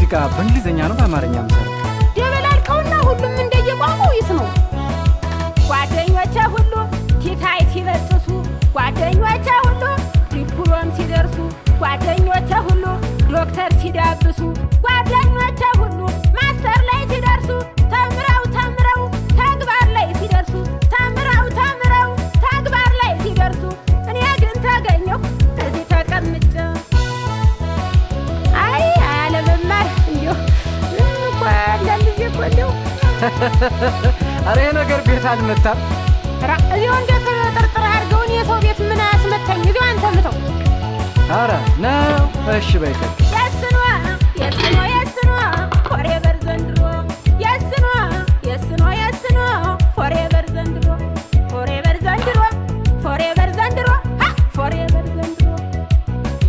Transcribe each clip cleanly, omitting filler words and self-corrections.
ሙዚቃ በእንግሊዘኛ ነው በአማርኛ መሰረት ደበላልቀውና ሁሉም እንደየቋንቋው ይስሙ። ጓደኞቼ ሁሉ ቲታይ ሲበጥሱ፣ ጓደኞቼ ሁሉ ዲፕሎም ሲደርሱ፣ ጓደኞቼ ሁሉ ዶክተር ሲዳብሱ፣ ጓደኞቼ ሁሉ ማስተር ላይ ሲደርሱ፣ ተምረው ተምረው ተግባር ላይ ሲደርሱ፣ ተምረው ተምረው ተግባር ላይ ሲደርሱ፣ እኔ ግን ተገኘሁ እዚህ ተቀምጬ። አይ አለመማር እንዲሁ አንዳንድ ጊዜ እኮ እንዲሁ ኧረ ይሄ ነገር ቤት አልመታም። እዚሁ እንደተጠርጥረህ አድርገውን የሰው ቤት ምን አስመታኝ? እዚሁ አንተ ምተው። ኧረ ነው እሺ በይቀር የስኗ የስኗ የስኗ ፎሬቨር ዘንድሮ የስኗ የስኗ የስኗ ፎሬቨር ዘንድሮ ፎሬቨር ዘንድሮ ፎሬቨር ዘንድሮ ፎሬቨር ዘንድሮ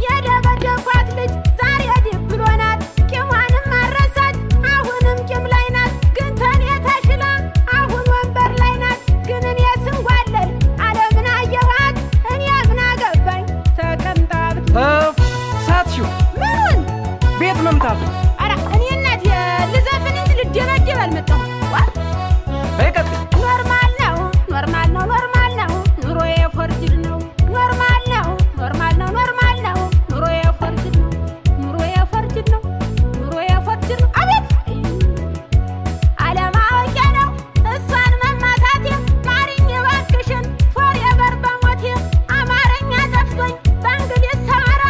የደበደኳት ልጅ ዛሬ ዲፕሎ ናት። ቂሟንም አረሳት አሁንም ቂም ላይ ናት። ግን ተኔ ተሽላ አሁን ወንበር ላይ ናት። ግን እኔ ስንጓለል ዓለምን አየኋት። እኔ ምን አገባኝ ተቀምጣ ሳትሽው ምኑን ቤት መምታቱ። ኧረ እኔ እናት ልዘፍን እንጂ ልደበደብ አልመጣሁም። በይቀጥል ኖርማል ነው ኖርማል ነው ኖርማል ነው ኑሮዬ ፎርጅድ ነው። ኖርማል ነው ኖርማል ነው ኖርማል ነው ኑሮዬ ፎርጅድ ነው። ኑሮዬ ፎርጅድ ነው ኑሮዬ ፎርጅድ ነው። አቤት አለማወቄ ነው እሷን መማታቴ። ማሪኝ እባክሽን ፎሬቨር በሞቴ። አማርኛ ጠፍቶኝ በእንግሊዝ ሰመራ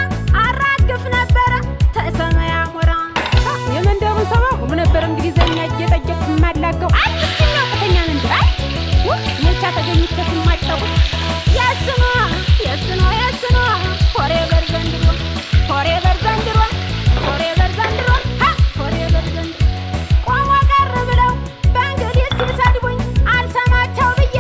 አራግፍ ነበረ ተሰማይ አሞራ። የመንደሩን ሰው ሁሉ ነበር እንግሊዘኛ እየጠየቅኩ የማላገው። አትስኛ ከተኛ መንደር አይ የቻ ተገኝቼ ስማጫወት የስኗ የስኗ የስኗ ፎሬቨር ዘንድሮ ፎሬቨር ዘንድሮ ፎሬቨር ዘንድሮ ፎሬቨር ዘንድሮ ቆሞ ቀር ብለው በእንግሊዝ ሲሰድቡኝ አልሰማቸው ብዬ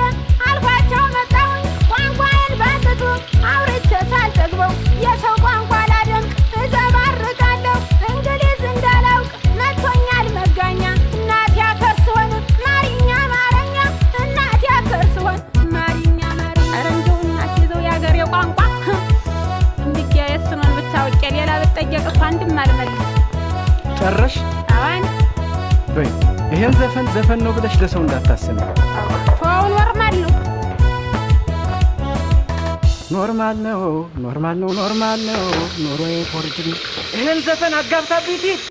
አልፏቸው መጣሁኝ። ቋንቋዬን ባንድቱ አውርቼ ሳልጠግበው የሰው ቋንቋ ላደንቅ እዘባርቃለሁ። እንግሊዝ እንዳላውቅ መጥቶኛል መጋኛ። እናቴ አፈር ስሆን ማሪኛ አማርኛ እናቴ አፈር ስሆን ማሪኛ አማርኛ። ኧረ እንደው እናቴ ይዘው የአገሬ ቋንቋ እንዲያ የስኗን ብቻ አውቄ ሌላ ብትጠየቅ እኮ አንድም አልመልስ። ጨረሽ? አዎን በይ ይሄን ዘፈን ነው ብለሽ ለሰው እንዳታስቢ። ተው ኖርማል ነው ኖርማል ነው ኖርማል ነው ኖርማል ነው ኑሮዬ ፎርጅድ ነው። ይሄን ዘፈን አጋብታብኝ ትሂድ።